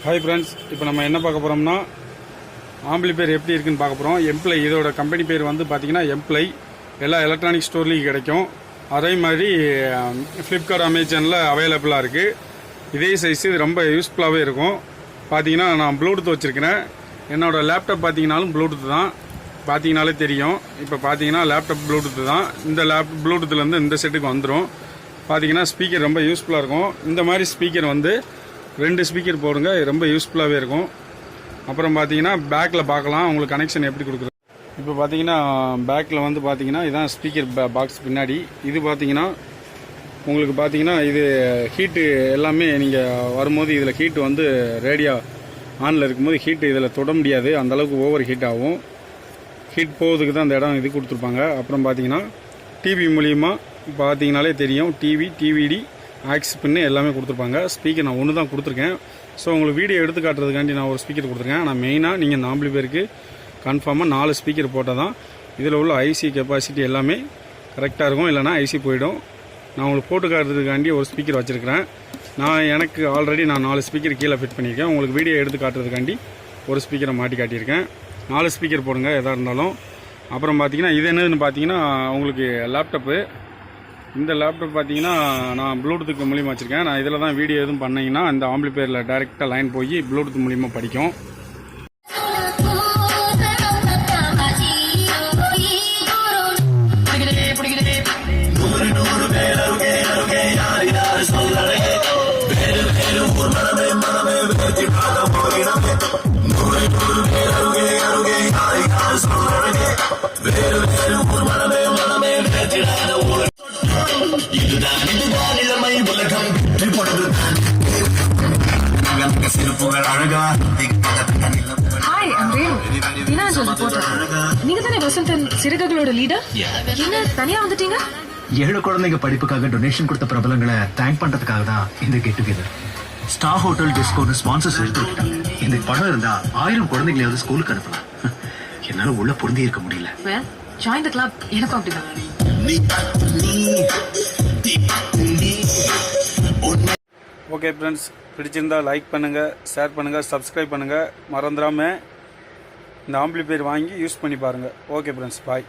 Hi friends, இப்போ நம்ம என்ன பார்க்க போகிறோம்னா ஆம்பிளிஃபையர் எப்படி இருக்குன்னு பார்க்க போகிறோம். எம்ப்ளை இதோட கம்பெனி பேர் வந்து பார்த்தீங்கன்னா எம்ப்ளை. எல்லா எலக்ட்ரானிக் ஸ்டோர்லேயும் கிடைக்கும். அதே மாதிரி ஃப்ளிப்கார்ட் அமேசானில் அவைலபிளாக இருக்குது. இதே சைஸ் இது ரொம்ப யூஸ்ஃபுல்லாகவே இருக்கும். பார்த்தீங்கன்னா நான் ப்ளூடூத் வச்சுருக்கிறேன். என்னோடய லேப்டாப் பார்த்தீங்கன்னாலும் ப்ளூடூத் தான், பார்த்தீங்கனாலே தெரியும். இப்போ பார்த்தீங்கன்னா லேப்டாப் ப்ளூடூத் தான். இந்த ப்ளூடூத்லேருந்து இந்த செட்டுக்கு வந்துடும். பார்த்தீங்கன்னா ஸ்பீக்கர் ரொம்ப யூஸ்ஃபுல்லாக இருக்கும். இந்த மாதிரி ஸ்பீக்கர் வந்து 2 ஸ்பீக்கர் போடுங்க, ரொம்ப யூஸ்ஃபுல்லாகவே இருக்கும். அப்புறம் பார்த்தீங்கன்னா பேக்கில் பார்க்கலாம் உங்களுக்கு கனெக்ஷன் எப்படி கொடுக்குறது. இப்போ பார்த்தீங்கன்னா பேக்கில் வந்து பார்த்தீங்கன்னா இதுதான் ஸ்பீக்கர் பாக்ஸ் பின்னாடி. இது பார்த்தீங்கன்னா உங்களுக்கு பார்த்தீங்கன்னா இது ஹீட்டு எல்லாமே நீங்கள் வரும்போது இதில் ஹீட்டு வந்து ரேடியோ ஆனில் இருக்கும்போது ஹீட்டு இதில் தொட முடியாது, அந்தளவுக்கு ஓவர் ஹீட் ஆகும். ஹீட் போகிறதுக்கு தான் அந்த இடம் இது கொடுத்துருப்பாங்க. அப்புறம் பார்த்தீங்கன்னா டிவி மூலியமாக பார்த்தீங்கனாலே தெரியும், டிவிடி ஆக்ஸ் பின்னு எல்லாமே கொடுத்துருப்பாங்க. ஸ்பீக்கர் நான் ஒன்று தான் கொடுத்துருக்கேன். ஸோ உங்களுக்கு வீடியோ எடுத்து காட்டுறதுக்காண்டி நான் ஒரு ஸ்பீக்கர் கொடுத்துருக்கேன். ஆனால் மெயினாக நீங்கள் இந்த ஆம்பிளிஃபையருக்கு கன்ஃபார்மாக 4 ஸ்பீக்கர் போட்டால் தான் இதில் உள்ள ஐசி கெப்பாசிட்டி எல்லாமே கரெக்டாக இருக்கும், இல்லைனா ஐசி போயிடும். நான் உங்களுக்கு போட்டு காட்டுறதுக்காண்டி ஒரு ஸ்பீக்கர் வச்சுருக்கிறேன். எனக்கு ஆல்ரெடி நான் 4 ஸ்பீக்கர் கீழே ஃபிட் பண்ணியிருக்கேன். உங்களுக்கு வீடியோ எடுத்து காட்டுறதுக்காண்டி ஒரு ஸ்பீக்கரை மாட்டி காட்டியிருக்கேன். 4 ஸ்பீக்கர் போடுங்க எதாக இருந்தாலும். அப்புறம் பார்த்தீங்கன்னா இது என்னதுன்னு பார்த்தீங்கன்னா உங்களுக்கு லேப்டாப்பு. இந்த லேப்டாப் பார்த்தீங்கன்னா நான் ப்ளூடூத்துக்கு மூலியமாக வச்சுருக்கேன். நான் இதில் தான் வீடியோ எதுவும் பண்ணிங்கன்னா இந்த ஆம்பிளிஃபையரில் டைரெக்டாக லைன் போய் ப்ளூடூத் மூலியமாக படிக்கும். Hi, I'm Renu. Financial reporter. நீங்க தானே வசந்தன் சிறுகங்களோட லீடர்? என்ன தனியா வந்துட்டீங்க? 7 குழந்தைங்க படிப்புக்காக டொனேஷன் கொடுத்த பிரபலங்களை தேங்க் பண்றதுக்காக தான் இந்த கெட் டுகெதர். ஸ்டார் ஹோட்டல் டிஸ்கோன்னு ஸ்பான்சர்ஸ் எடுத்துக்கிட்டாங்க. இந்த பணம் இருந்தா 1000 குழந்தைங்களையாவது ஸ்கூலுக்கு அனுப்பலாம். என்னால உள்ள பொருந்தி இருக்க முடியல. Well, join the club. எனக்கும் அப்படிதான். ஓகே ஃப்ரெண்ட்ஸ், பிடிச்சிருந்தா லைக் பண்ணுங்கள், ஷேர் பண்ணுங்கள், சப்ஸ்கிரைப் பண்ணுங்கள். மறந்துடாமல் இந்த ஆம்பிளிஃபையர் வாங்கி யூஸ் பண்ணி பாருங்கள். ஓகே ஃப்ரெண்ட்ஸ், பாய்.